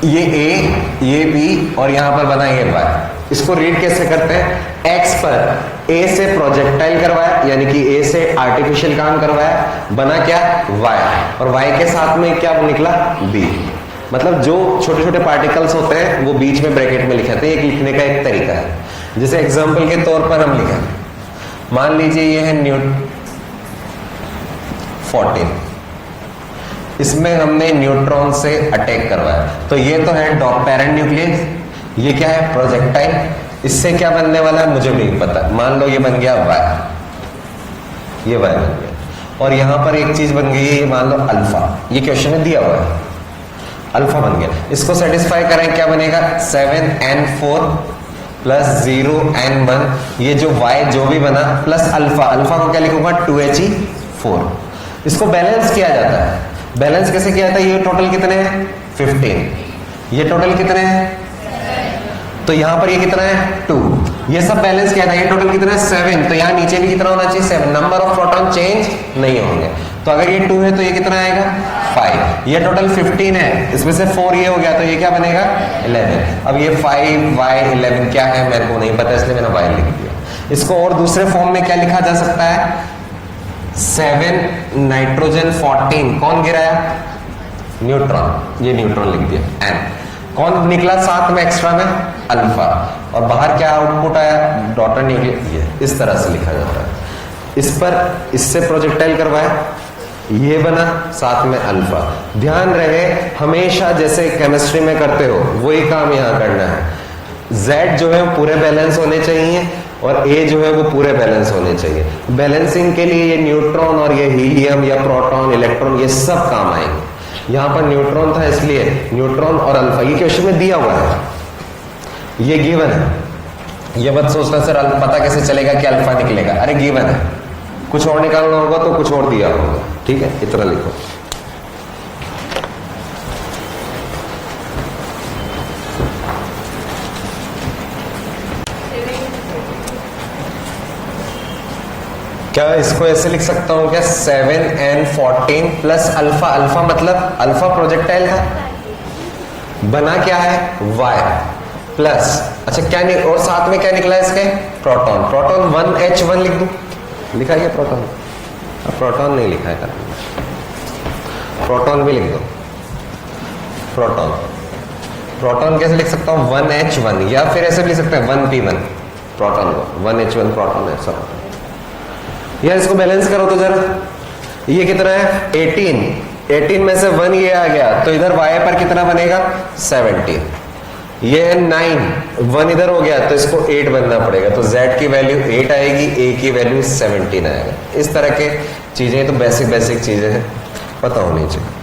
Speaker 1: ये a, ये b और यहां पर बना ये y। इसको रीड कैसे करते हैं? x पर a से प्रोजेक्टाइल करवाया, यानी कि a से आर्टिफिशियल काम करवाया, बना क्या? y, और y के साथ में क्या निकला? b। मतलब जो छोटे छोटे पार्टिकल्स होते हैं वो बीच में ब्रैकेट में लिखे जाते हैं। एक लिखने का एक तरीका है। जैसे एग्जांपल के तौर पर हम लिखें, मान लीजिए ये है न्यूट 14, इसमें हमने न्यूट्रॉन से अटैक करवाया, तो ये तो है पेरेंट न्यूक्लियस, ये क्या है? प्रोजेक्टाइल। इससे क्या बनने वाला है मुझे नहीं पता, मान लो ये बन गया y, ये y बन गया, और यहां पर एक चीज बन गई है, ये मान लो अल्फा, ये क्वेश्चन में दिया हुआ है, अल्फा बन गया। इसको सेटिस्फाई करें, क्या बनेगा? 7n4 प्लस 0n1, ये जो y जो भी बना प्लस अल्फा, अल्फा को क्या लिखूंगा? 2he4। इसको बैलेंस किया जाता है। बैलेंस कैसे किया जाता है? ये टोटल कितने हैं? 15। ये टोटल कितने हैं? तो यहां पर ये कितना है? 2। ये सब बैलेंस किया था। ये टोटल कितना है? 7। तो यहां नीचे भी कितना होना चाहिए? 7। नंबर ऑफ प्रोटॉन चेंज नहीं होंगे। तो अगर ये 2 है तो ये कितना आएगा? 5। ये टोटल 15 है, इसमें से 4 ये हो गया, तो ये क्या बनेगा? 11। अब ये 5y11 क्या है मेरे को नहीं पता, इसलिए मैंने y लिख दिया। इसको और दूसरे फॉर्म में क्या लिखा जा सकता है? 7 नाइट्रोजन 14, कौन गिराया? न्यूट्रॉन, ये न्यूट्रॉन लिख दिया। n कौन निकला साथ में एक्स्ट्रा में? अल्फा, और बाहर क्या आउटपुट आया? Daughter nucleus. इस तरह से लिखा जाता है। इस पर इससे प्रोजेक्टाइल करवाया, ये बना, साथ में अल्फा। ध्यान रहे हमेशा जैसे केमिस्ट्री में करते हो वही काम यहां करना है। Z जो है पूरे बैलेंस होने चाहिए और A जो है वो पूरे बैलेंस होने चाहिए। बैलेंसिंग के लिए ये न्यूट्रॉन और ये हीलियम या प्रोटॉन, इलेक्ट्रॉन, ये सब काम आएंगे। यहां पर न्यूट्रॉन था इसलिए न्यूट्रॉन और अल्फा, ये क्वेश्चन में दिया हुआ है, ये गिवन है। ये मत सोचना सर पता कैसे चलेगा कि अल्फा निकलेगा, अरे गिवन है, कुछ और निकालना होगा तो कुछ और दिया होगा। ठीक है, इतना लिखो। क्या इसको ऐसे लिख सकता हूं क्या? 7n14 प्लस अल्फा, अल्फा मतलब अल्फा प्रोजेक्टाइल था, बना क्या है? y प्लस, अच्छा क्या नहीं, और साथ में क्या निकला इसके? प्रोटॉन, प्रोटॉन 1h1 लिख दूं, लिखा गया प्रोटॉन, प्रोटॉन नहीं लिखा है, प्रोटॉन भी लिख दो। प्रोटॉन, प्रोटॉन कैसे लिख सकता हूं? 1h1, या फिर ऐसे भी लिख सकते हैं 1p1 प्रोटॉन को, 1h1 प्रोटॉन है सब। यार इसको बैलेंस करो तो जरा, ये कितना है? 18 में से 1 ये आ गया, तो इधर y पर कितना बनेगा? 17। ये है 9, 1 इधर हो गया, तो इसको 8 बनना पड़ेगा, तो z की वैल्यू 8 आएगी, a की वैल्यू 17 आएगा। इस तरह के चीजें तो बेसिक चीजें हैं, पता होनी चाहिए।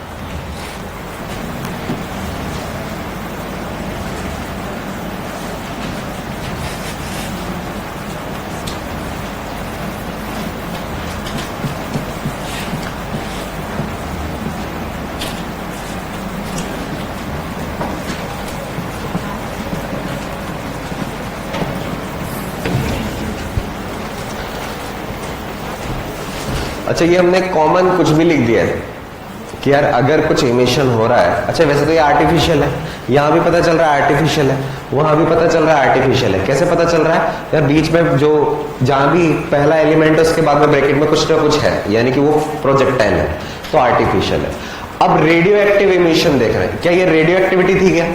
Speaker 1: अच्छा ये हमने कॉमन कुछ भी लिख दिया है कि यार अगर कुछ इमिशन हो रहा है, अच्छा वैसे तो ये आर्टिफिशियल है, यहां भी पता चल रहा है आर्टिफिशियल है, वहां भी पता चल रहा है आर्टिफिशियल है। कैसे पता चल रहा है? यार बीच में जो जहां भी पहला एलिमेंट है उसके बाद में ब्रैकेट में कुछ ना कुछ है, यानी कि वो प्रोजेक्टाइल है, तो आर्टिफिशियल है। अब रेडियो एक्टिव इमिशन देख रहे हैं, क्या ये रेडियो एक्टिविटी थी क्या?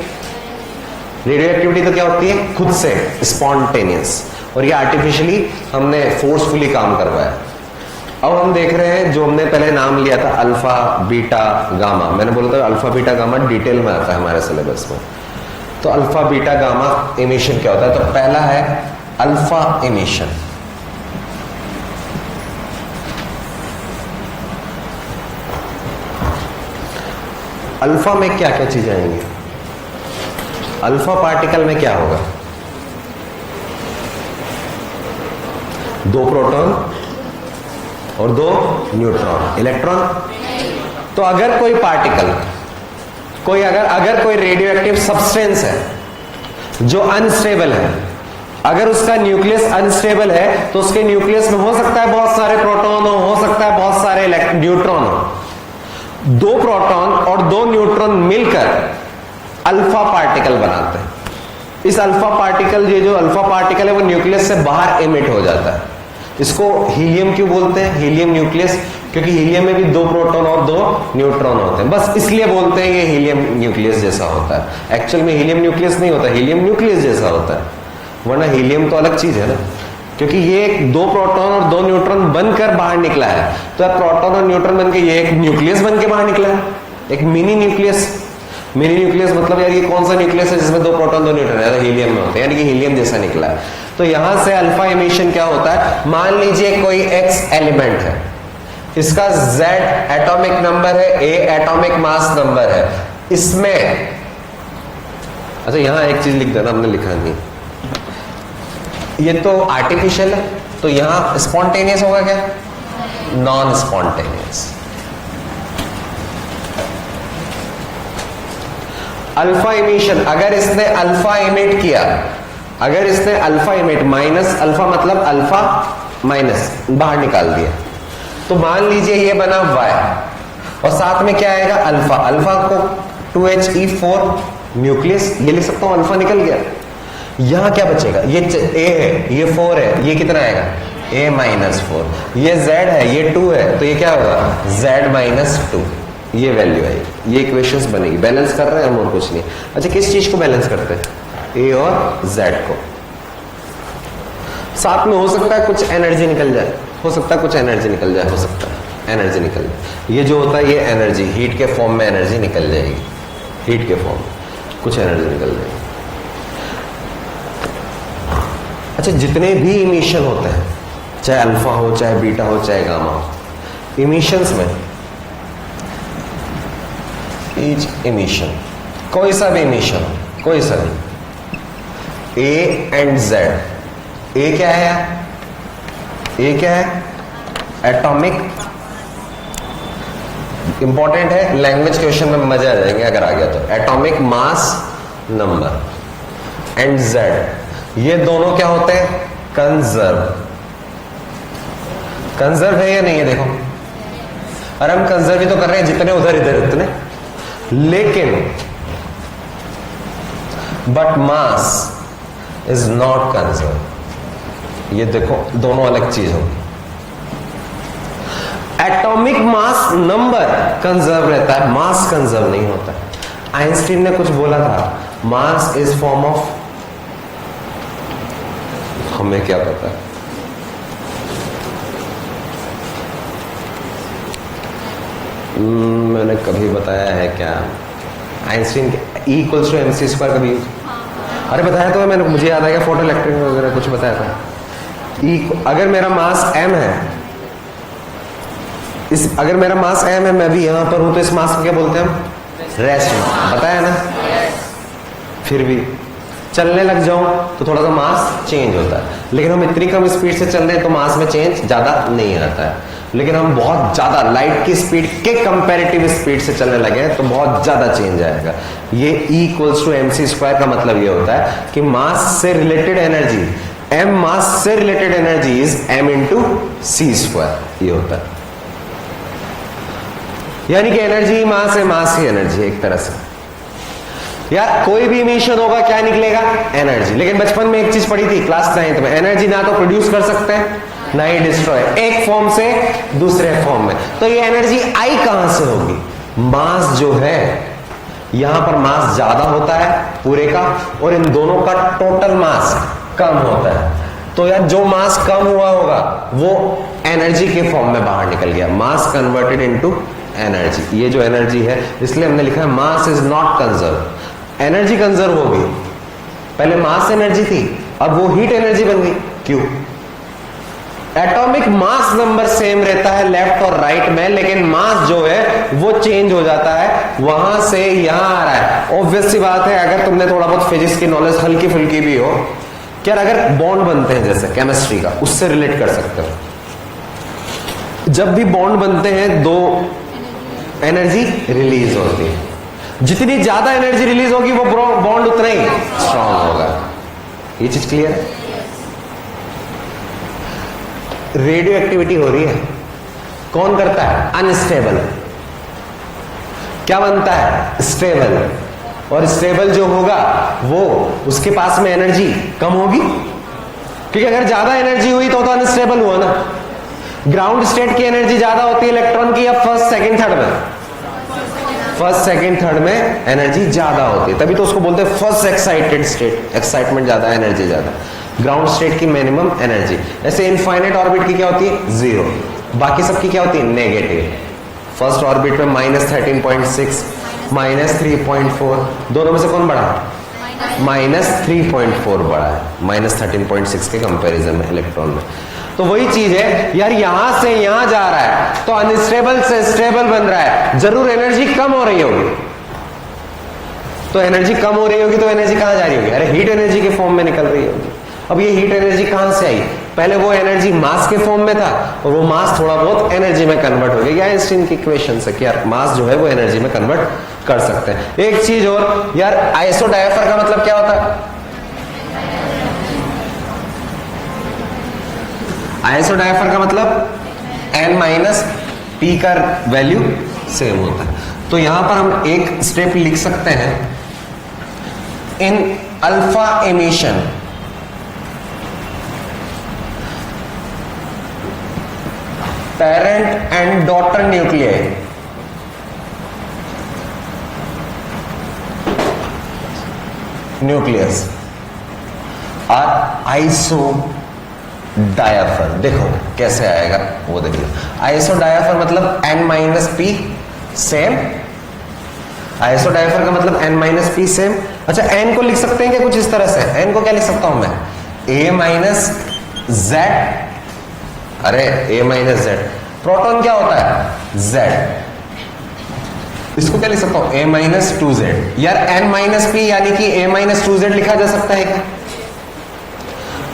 Speaker 1: रेडियो एक्टिविटी तो क्या होती है? खुद से स्पॉन्टेनियस, और ये आर्टिफिशियली हमने फोर्सफुली काम करवाया। अब हम देख रहे हैं जो हमने पहले नाम लिया था अल्फा बीटा गामा, मैंने बोला था अल्फा बीटा गामा डिटेल में आता है हमारे सिलेबस में। तो अल्फा बीटा गामा इमिशन क्या होता है? तो पहला है अल्फा इमिशन। अल्फा में क्या क्या चीजें आएंगी? अल्फा पार्टिकल में क्या होगा? 2 प्रोटॉन और 2 न्यूट्रॉन, इलेक्ट्रॉन। तो अगर कोई पार्टिकल, अगर कोई रेडियो एक्टिव सब्सटेंस है जो अनस्टेबल है, अगर उसका न्यूक्लियस अनस्टेबल है तो उसके न्यूक्लियस में हो सकता है बहुत सारे प्रोटॉन हो सकता है बहुत सारे न्यूट्रॉन हो। 2 प्रोटॉन और 2 न्यूट्रॉन मिलकर अल्फा पार्टिकल बनाते हैं। इस अल्फा पार्टिकल, ये जो अल्फा पार्टिकल है वो न्यूक्लियस से बाहर एमिट हो जाता है। इसको हीलियम क्यों बोलते हैं, हीलियम न्यूक्लियस? क्योंकि हीलियम में भी 2 प्रोटॉन और 2 न्यूट्रॉन होते हैं, बस इसलिए बोलते हैं ये हीलियम न्यूक्लियस जैसा होता है। एक्चुअल में हीलियम न्यूक्लियस नहीं होता, हीलियम न्यूक्लियस जैसा होता है, वरना हीलियम तो अलग चीज है ना। क्योंकि ये 2 प्रोटॉन और 2 न्यूट्रॉन बनकर बाहर निकला है, तो अब प्रोटॉन और न्यूट्रॉन बनकर ये एक न्यूक्लियस बनकर बाहर निकला है, एक मिनी न्यूक्लियस। मिनी न्यूक्लियस मतलब यार ये कौन सा न्यूक्लियस है जिसमें 2 प्रोटॉन 2 न्यूट्रॉन है? हीलियम में होते हैं, यानी कि हीलियम जैसा निकला है। तो यहां से अल्फा इमिशन क्या होता है, मान लीजिए कोई एक्स एलिमेंट है, इसका Z एटॉमिक नंबर है, A एटॉमिक मास नंबर है, इसमें अच्छा यहां एक चीज लिख देना, हमने लिखा नहीं, ये तो आर्टिफिशियल है, तो यहां स्पॉन्टेनियस होगा क्या? Non spontaneous. अल्फा इमिशन, अगर इसने अल्फा इमिट किया, अगर इसने अल्फा इमिट, माइनस अल्फा मतलब अल्फा माइनस बाहर निकाल दिया, तो मान लीजिए ये बना Y और साथ में क्या आएगा? अल्फा। अल्फा को 2He4 न्यूक्लियस, ये लिख सकता हूं, अल्फा निकल गया। यहां क्या बचेगा? ये A है, ये 4 है, ये कितना आएगा? A-4। ये Z है, ये 2 है, तो ये क्या होगा? Z-2। ये वैल्यू है, ये इक्वेशंस बनेगी। बैलेंस कर रहे हैं हम और कुछ नहीं। अच्छा किस चीज को बैलेंस करते हैं? A और Z को। साथ में हो सकता है कुछ एनर्जी निकल जाए, हो सकता है कुछ एनर्जी निकल जाए, हो सकता है एनर्जी निकल जाए। ये जो होता है ये एनर्जी, हीट के फॉर्म में एनर्जी निकल जाएगी, हीट के फॉर्म में कुछ एनर्जी निकल जाएगी। अच्छा जितने भी इमिशन होते हैं, चाहे अल्फा हो, चाहे बीटा हो, चाहे गामा हो, इमिशंस में ईच इमिशन, कोई सा भी इमिशन, कोई सा भी, A एंड Z, A क्या है? A क्या है? एटॉमिक, इंपॉर्टेंट है, लैंग्वेज क्वेश्चन में मजा आ जाएंगे अगर आ गया तो। Atomic mass number and Z, ये दोनों क्या होते हैं? कंजर्व। कंजर्व है या नहीं है? देखो, अरे हम कंजर्व ही तो कर रहे हैं, जितने उधर इधर उतने, लेकिन but mass is not conserve. ये देखो दोनों अलग चीज होगी। एटॉमिक मास नंबर कंजर्व रहता है, मास कंजर्व नहीं होता। आइंस्टीन ने कुछ बोला था, मास इज फॉर्म ऑफ, हमें क्या पता है? मैंने कभी बताया है क्या Einstein E equals to mc² कभी? अरे बताया तो है मैंने, मुझे याद आ गया, फोटो इलेक्ट्रिक वगैरह कुछ बताया था। E, अगर मेरा मास m है, अगर मेरा मास m है, मैं भी यहां पर हूं, तो इस मास को क्या बोलते हैं हम? रेस्ट। बताया ना? फिर भी चलने लग जाऊं तो थोड़ा सा मास चेंज होता है, लेकिन हम इतनी कम स्पीड से चल रहे हैं तो मास में चेंज ज्यादा नहीं आता है। लेकिन हम बहुत ज्यादा लाइट की स्पीड के कंपैरेटिव स्पीड से चलने लगे हैं तो बहुत ज्यादा चेंज आएगा। ये E इक्वल्स टू mc² का मतलब ये होता है कि मास से रिलेटेड एनर्जी, m मास से related energy is m into c², ये होता है। यानी कि एनर्जी मास है, मास ही एनर्जी है एक तरह से। यार कोई भी इमिशन होगा क्या निकलेगा? एनर्जी। लेकिन बचपन में एक चीज पढ़ी थी क्लास 9th में, एनर्जी ना तो प्रोड्यूस कर सकते हैं ना ही डिस्ट्रॉय, एक फॉर्म से दूसरे फॉर्म में। तो ये एनर्जी आई कहां से होगी? मास जो है, यहां पर मास ज्यादा होता है पूरे का, और इन दोनों का टोटल मास कम होता है। तो यार जो मास कम हुआ होगा वो एनर्जी के फॉर्म में बाहर निकल गया, मास कन्वर्टेड इनटू एनर्जी। ये जो एनर्जी है, इसलिए हमने लिखा है mass is not conserve. Energy conserve होगी, पहले मास एनर्जी थी, अब वो हीट एनर्जी बन गई। क्यों? एटॉमिक मास नंबर सेम रहता है लेफ्ट और राइट में, लेकिन मास जो है वो चेंज हो जाता है, वहां से यहां आ रहा है। ऑब्वियस सी बात है, अगर तुमने थोड़ा बहुत फिजिक्स की नॉलेज हल्की फुल्की भी हो, क्या अगर बॉन्ड बनते हैं जैसे केमिस्ट्री का, उससे रिलेट कर सकते हो। जब भी बॉन्ड बनते हैं दो एनर्जी रिलीज होती है, जितनी ज्यादा एनर्जी रिलीज होगी वो बॉन्ड उतना ही स्ट्रांग होगा। ये चीज क्लियर है? रेडियो एक्टिविटी हो रही है। कौन करता है? अनस्टेबल। क्या बनता है? स्टेबल। और स्टेबल जो होगा वो उसके पास में एनर्जी कम होगी, क्योंकि अगर ज्यादा एनर्जी हुई तो अनस्टेबल हुआ ना। ग्राउंड स्टेट की एनर्जी ज्यादा होती है इलेक्ट्रॉन की या फर्स्ट सेकंड थर्ड में? फर्स्ट सेकंड थर्ड में एनर्जी ज्यादा होती है, तभी तो उसको बोलते हैं फर्स्ट एक्साइटेड स्टेट। एक्साइटमेंट ज्यादा, एनर्जी ज्यादा। ग्राउंड स्टेट की मिनिमम एनर्जी। ऐसे इनफाइनाइट ऑर्बिट की क्या होती है? 0। बाकी सबकी क्या होती है? नेगेटिव। फर्स्ट ऑर्बिट में -13.6, -3.4, दोनों में से कौन बड़ा? -3.4 बड़ा है, -13.6 के कंपैरिजन में इलेक्ट्रॉन में। तो वही चीज है यार, यहां से यहां जा रहा है तो अनस्टेबल से स्टेबल बन रहा है, जरूर एनर्जी कम हो रही होगी। तो एनर्जी कम हो रही होगी तो एनर्जी कहां जा रही होगी? अरे हीट एनर्जी के फॉर्म में निकल रही होगी। अब ये हीट एनर्जी कहां से आई? पहले वो एनर्जी मास के फॉर्म में था और वो मास थोड़ा बहुत एनर्जी में कन्वर्ट हो गया। आइंस्टीन की इक्वेशन से कि यार मास जो है वो एनर्जी में कन्वर्ट कर सकते हैं। एक चीज और यार, आइसोडायफर का मतलब क्या होता है? आइसोडायफर का मतलब n-p का वैल्यू सेम होता है। तो यहां पर हम एक स्टेप लिख सकते हैं, in alpha emission parent and daughter nuclei nucleus are isodiapher। देखो कैसे आएगा वो देखिए। आइसोडायफर मतलब n-p सेम। आइसोडायफर का मतलब n-p सेम। अच्छा, n को लिख सकते हैं क्या कुछ इस तरह से? n को क्या लिख सकता हूं मैं? a-z। अरे a-z, प्रोटॉन क्या होता है? z। इसको क्या लिख सकता हूं? a-2z। यार n-p यानी कि a-2z लिखा जा सकता है क्या?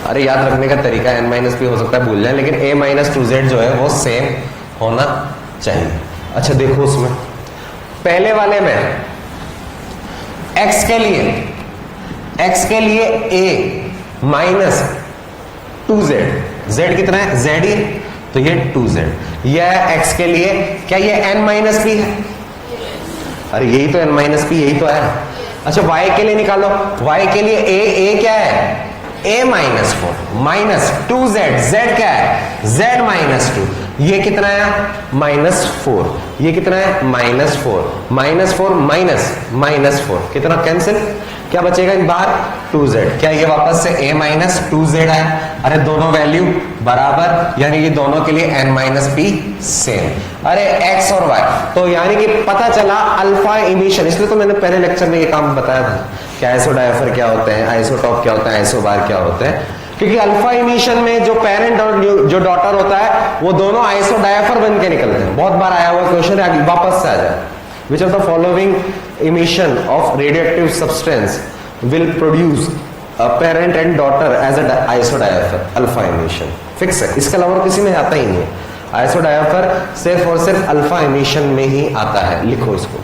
Speaker 1: अरे याद रखने का तरीका n-p हो सकता है भूल जाए, लेकिन a-2z जो है वो सेम होना चाहिए। अच्छा देखो, उसमें पहले वाले में x के लिए a-2z, z कितना है? z ही, तो ये 2z। यह x के लिए क्या ये n-p है? अरे यही तो n-p, यही तो है। अच्छा y के लिए निकालो, y के लिए a क्या है? a-4 -2z, z क्या है? z-2। ये कितना है? -4। ये कितना है? -4 -4 कितना कैंसिल? क्या बचेगा इन बाहर? 2z। क्या ये वापस से a-2z आया? अरे दोनों वैल्यू बराबर, यानी कि दोनों के लिए n-p सेम। अरे x और y, तो यानी कि पता चला अल्फा इमिशन। इसलिए तो मैंने पहले लेक्चर में ये काम बताया था कि आइसोडायफर क्या होते हैं, आइसोटॉप क्या होता है, आइसोबार क्या होते हैं। क्योंकि अल्फा इमिशन में जो पेरेंट और जो डॉटर होता है वो दोनों आइसोडायफर बन के निकलते हैं। बहुत बार आया हुआ क्वेश्चन है, वापस से आ जाए। Which of the following emission of radioactive substance will produce a parent and daughter as a isodiapher? Alpha emission fix है, इसके अलावा किसी में आता ही नहीं है। आइसोडायफर सिर्फ और सिर्फ अल्फा emission में ही आता है। लिखो इसको।